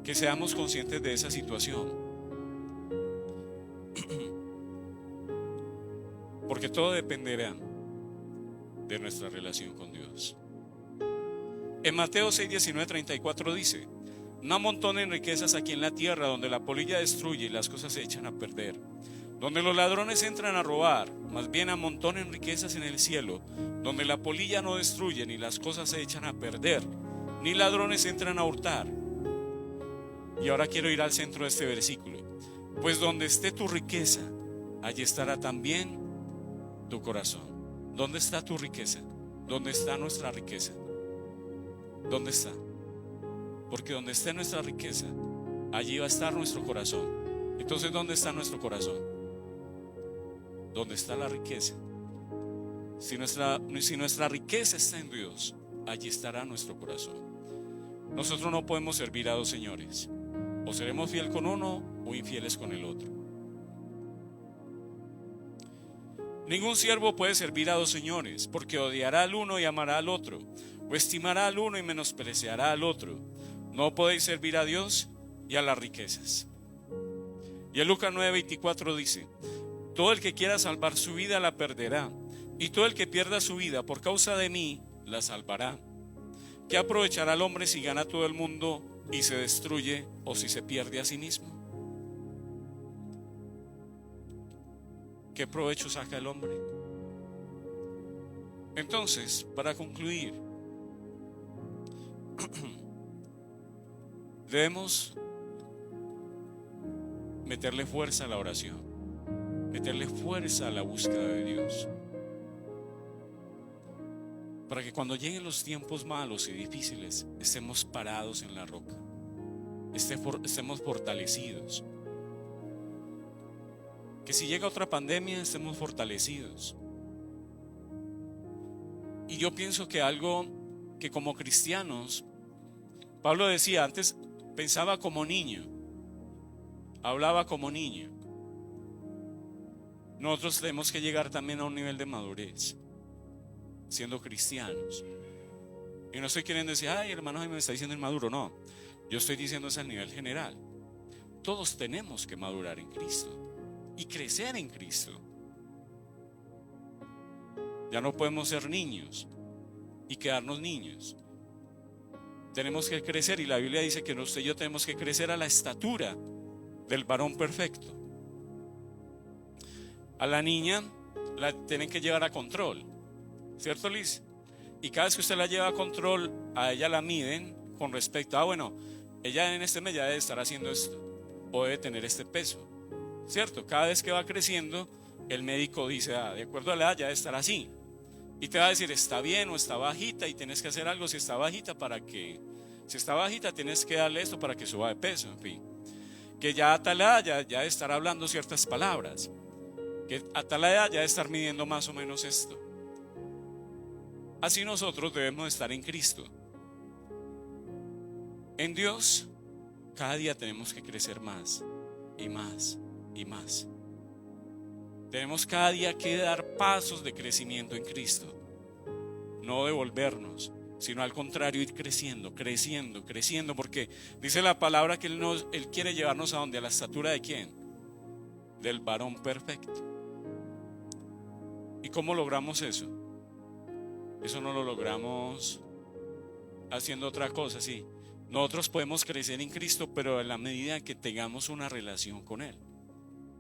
que seamos conscientes de esa situación, porque todo dependerá de nuestra relación con Dios. En Mateo 6:19-34 dice: no amontonen riquezas aquí en la tierra, donde la polilla destruye y las cosas se echan a perder, donde los ladrones entran a robar. Más bien amontonen riquezas en el cielo, donde la polilla no destruye ni las cosas se echan a perder, ni ladrones entran a hurtar. Y ahora quiero ir al centro de este versículo: pues donde esté tu riqueza, allí estará también tu corazón. ¿Dónde está tu riqueza? ¿Dónde está nuestra riqueza? ¿Dónde está? Porque donde esté nuestra riqueza, allí va a estar nuestro corazón. Entonces, ¿dónde está nuestro corazón? ¿Dónde está la riqueza? Si nuestra riqueza está en Dios, allí estará nuestro corazón. Nosotros no podemos servir a dos señores. O seremos fieles con uno o infieles con el otro. Ningún siervo puede servir a dos señores, porque odiará al uno y amará al otro, o estimará al uno y menospreciará al otro. No podéis servir a Dios y a las riquezas. Y en Lucas 9:24 dice: todo el que quiera salvar su vida la perderá, y todo el que pierda su vida por causa de mí la salvará. ¿Qué aprovechará el hombre si gana todo el mundo y se destruye, o si se pierde a sí mismo? ¿Qué provecho saca el hombre? Entonces, para concluir, debemos meterle fuerza a la oración, meterle fuerza a la búsqueda de Dios, para que cuando lleguen los tiempos malos y difíciles estemos parados en la roca, estemos fortalecidos. Que si llega otra pandemia estemos fortalecidos. Y yo pienso que algo que como cristianos, Pablo decía antes, pensaba como niño, hablaba como niño. Nosotros tenemos que llegar también a un nivel de madurez, siendo cristianos. Y no estoy queriendo decir, ay hermano, me está diciendo inmaduro. No, yo estoy diciendo eso a nivel general. Todos tenemos que madurar en Cristo y crecer en Cristo. Ya no podemos ser niños y quedarnos niños. Tenemos que crecer, y la Biblia dice que usted y yo tenemos que crecer a la estatura del varón perfecto. A la niña la tienen que llevar a control, ¿cierto, Liz? Y cada vez que usted la lleva a control, a ella la miden con respecto a, bueno, ella en este mes ya debe estar haciendo esto, o debe tener este peso, ¿cierto? Cada vez que va creciendo, el médico dice, de acuerdo a la edad ya debe estar así. Y te va a decir, está bien o está bajita, y tienes que hacer algo si está bajita si está bajita tienes que darle esto para que suba de peso, en fin. Que ya a tal edad ya debe estar hablando ciertas palabras. Que a tal edad ya debe estar midiendo más o menos esto. Así nosotros debemos estar en Cristo. En Dios, cada día tenemos que crecer más y más y más. Tenemos cada día que dar pasos de crecimiento en Cristo. No devolvernos, sino al contrario ir creciendo, creciendo, creciendo, porque dice la palabra que Él quiere llevarnos a donde, a la estatura de ¿quién? Del varón perfecto. ¿Y cómo logramos eso? Eso no lo logramos haciendo otra cosa, sí. Nosotros podemos crecer en Cristo, pero en la medida que tengamos una relación con Él.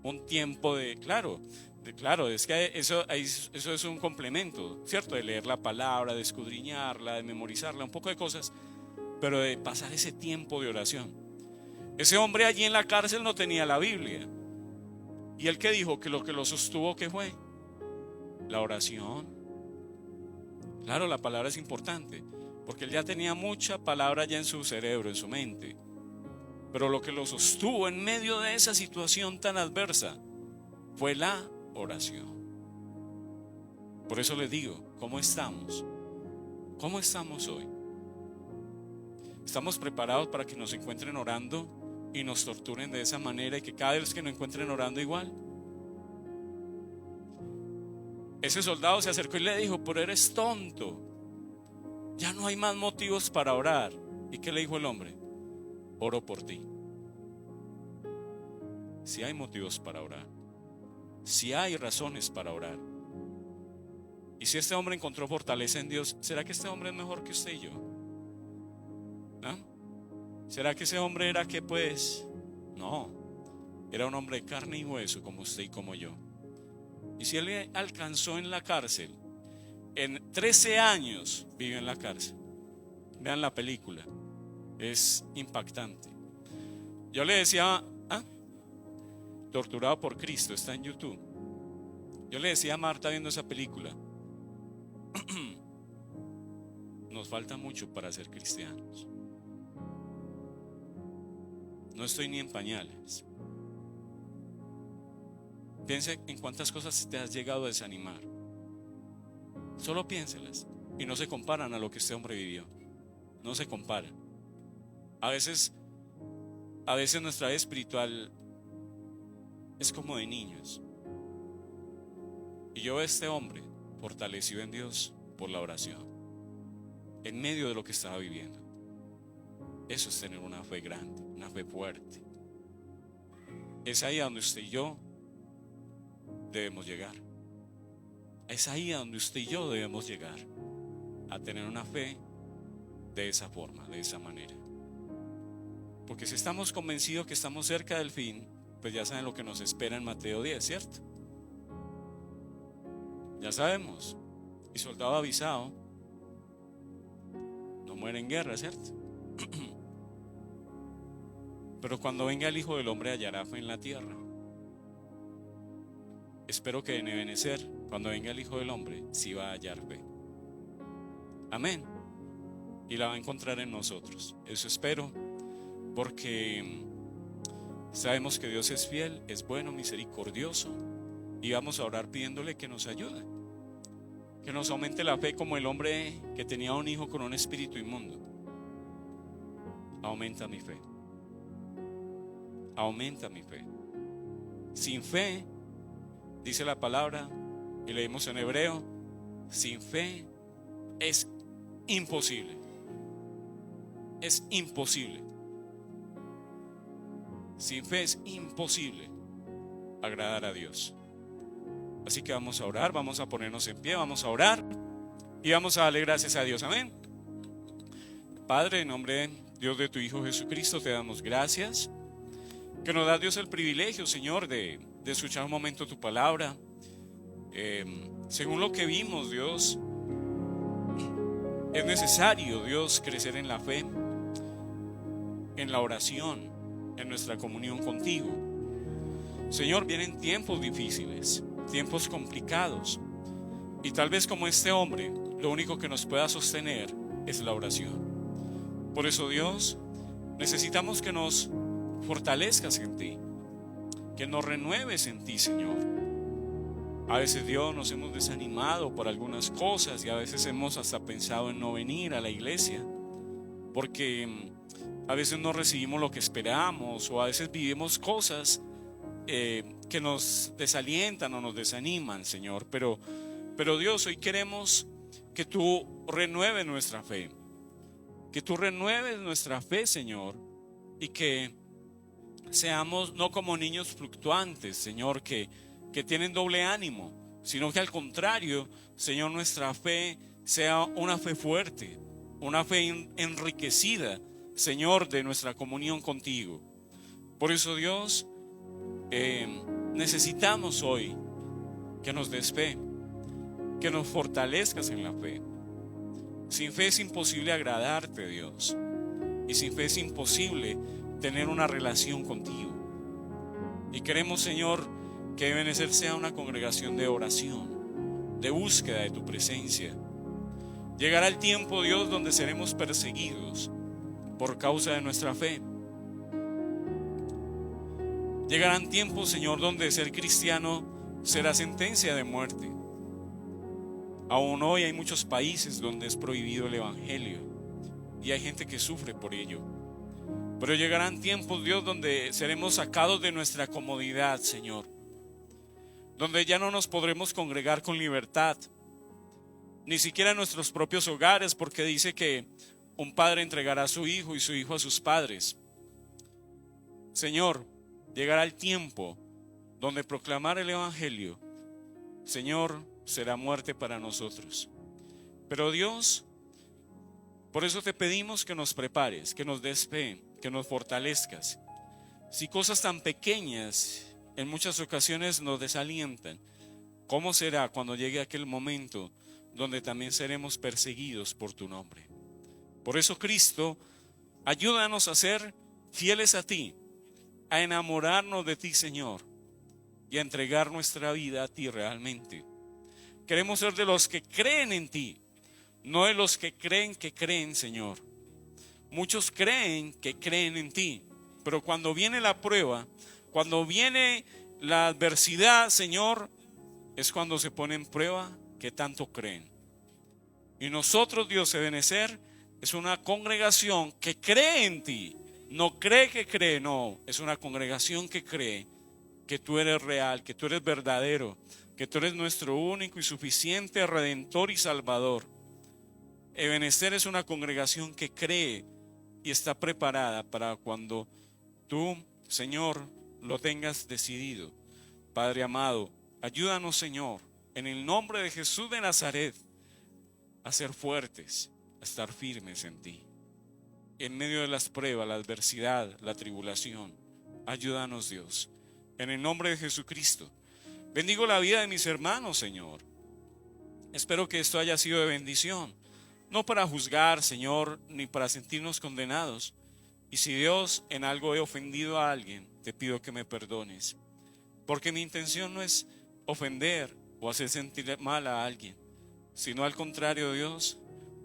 Un tiempo claro, es que eso es un complemento, ¿cierto? De leer la palabra, de escudriñarla, de memorizarla, un poco de cosas, pero de pasar ese tiempo de oración. Ese hombre allí en la cárcel no tenía la Biblia. ¿Y él qué dijo? Que lo que lo sostuvo, ¿qué fue? La oración. Claro, la palabra es importante, porque él ya tenía mucha palabra ya en su cerebro, en su mente. Pero lo que lo sostuvo en medio de esa situación tan adversa fue la oración. Por eso les digo, ¿cómo estamos? ¿Cómo estamos hoy? ¿Estamos preparados para que nos encuentren orando y nos torturen de esa manera, y que cada vez que nos encuentren orando igual? Ese soldado se acercó y le dijo, pero eres tonto, ya no hay más motivos para orar. ¿Y qué le dijo el hombre? Oro por ti. Si hay motivos para orar, si hay razones para orar. Y si este hombre encontró fortaleza en Dios, ¿será que este hombre es mejor que usted y yo? ¿Ah? ¿Será que ese hombre era que pues? No, era un hombre de carne y hueso como usted y como yo. Y si él alcanzó en la cárcel, en 13 años vivió en la cárcel. Vean la película, es impactante. Yo le decía, Torturado por Cristo, está en YouTube. Yo le decía a Marta viendo esa película, nos falta mucho para ser cristianos. No estoy ni en pañales. Piense en cuántas cosas te has llegado a desanimar. Solo piénselas, y no se comparan a lo que este hombre vivió. No se comparan. A veces nuestra vida espiritual es como de niños. Y yo veo a este hombre fortalecido en Dios por la oración, en medio de lo que estaba viviendo. Eso es tener una fe grande, una fe fuerte. Es ahí a donde usted y yo debemos llegar. Es ahí a donde usted y yo debemos llegar, a tener una fe de esa forma, de esa manera. Porque si estamos convencidos que estamos cerca del fin, pues ya saben lo que nos espera en Mateo 10, ¿cierto? Ya sabemos. Y soldado avisado no muere en guerra, ¿cierto? Pero cuando venga el Hijo del Hombre hallará fe en la tierra. Espero que en Ebenecer, cuando venga el Hijo del Hombre, sí va a hallar fe. Amén. Y la va a encontrar en nosotros. Eso espero, porque sabemos que Dios es fiel, es bueno, misericordioso, y vamos a orar pidiéndole que nos ayude, que nos aumente la fe como el hombre que tenía un hijo con un espíritu inmundo. Aumenta mi fe. Aumenta mi fe. Sin fe, dice la palabra, y leímos en hebreo, sin fe es imposible. Es imposible. Sin fe es imposible agradar a Dios. Así que vamos a orar, vamos a ponernos en pie, vamos a orar y vamos a darle gracias a Dios. Amén. Padre, en nombre de Dios de tu Hijo Jesucristo, te damos gracias. Que nos da Dios el privilegio, Señor, de escuchar un momento tu palabra. Según lo que vimos, Dios, es necesario, Dios, crecer en la fe, en la oración, en nuestra comunión contigo. Señor, vienen tiempos difíciles, tiempos complicados, y tal vez como este hombre, lo único que nos pueda sostener es la oración. Por eso, Dios, necesitamos que nos fortalezcas en ti, que nos renueves en ti, Señor. A veces, Dios, nos hemos desanimado por algunas cosas y a veces hemos hasta pensado en no venir a la iglesia porque a veces no recibimos lo que esperamos, o a veces vivimos cosas que nos desalientan o nos desaniman, Señor. Pero Dios, hoy queremos que tú renueves nuestra fe, que tú renueves nuestra fe, Señor, y que seamos no como niños fluctuantes, Señor, que tienen doble ánimo, sino que al contrario, Señor, nuestra fe sea una fe fuerte, una fe enriquecida, Señor, de nuestra comunión contigo. Por eso, Dios, necesitamos hoy que nos des fe, que nos fortalezcas en la fe. Sin fe es imposible agradarte, Dios, y sin fe es imposible tener una relación contigo. Y queremos, Señor, que Ebenecer sea una congregación de oración, de búsqueda de tu presencia. Llegará el tiempo, Dios, donde seremos perseguidos por causa de nuestra fe. Llegarán tiempos, Señor, donde ser cristiano será sentencia de muerte. Aún hoy hay muchos países donde es prohibido el evangelio y hay gente que sufre por ello. Pero llegarán tiempos, Dios, donde seremos sacados de nuestra comodidad, Señor, donde ya no nos podremos congregar con libertad, ni siquiera en nuestros propios hogares, porque dice que un padre entregará a su hijo y su hijo a sus padres. Señor, llegará el tiempo donde proclamar el evangelio, Señor, será muerte para nosotros. Pero Dios, por eso te pedimos que nos prepares, que nos des fe, que nos fortalezcas. Si cosas tan pequeñas en muchas ocasiones nos desalientan, ¿cómo será cuando llegue aquel momento donde también seremos perseguidos por tu nombre? Por eso, Cristo, ayúdanos a ser fieles a ti, a enamorarnos de ti, Señor, y a entregar nuestra vida a ti realmente. Queremos ser de los que creen en ti, no de los que creen, Señor. Muchos creen que creen en ti, pero cuando viene la prueba, cuando viene la adversidad, Señor, es cuando se pone en prueba que tanto creen. Y nosotros, Dios, Ebenecer, es una congregación que cree en ti. No cree que cree, no, es una congregación que cree que tú eres real, que tú eres verdadero, que tú eres nuestro único y suficiente Redentor y Salvador. Ebenecer es una congregación que cree y está preparada para cuando tú, Señor, lo tengas decidido. Padre amado, ayúdanos, Señor, en el nombre de Jesús de Nazaret, a ser fuertes, a estar firmes en ti. En medio de las pruebas, la adversidad, la tribulación, ayúdanos, Dios, en el nombre de Jesucristo. Bendigo la vida de mis hermanos, Señor. Espero que esto haya sido de bendición, no para juzgar, Señor, ni para sentirnos condenados. Y si Dios en algo he ofendido a alguien, te pido que me perdones, porque mi intención no es ofender o hacer sentir mal a alguien, sino al contrario, Dios,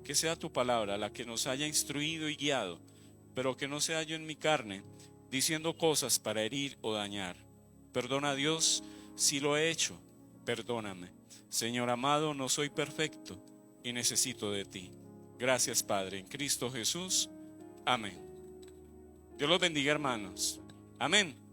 que sea tu palabra la que nos haya instruido y guiado, pero que no sea yo en mi carne diciendo cosas para herir o dañar. Perdona, Dios, si lo he hecho, perdóname. Señor amado, no soy perfecto y necesito de ti. Gracias, Padre, en Cristo Jesús. Amén. Dios los bendiga, hermanos. Amén.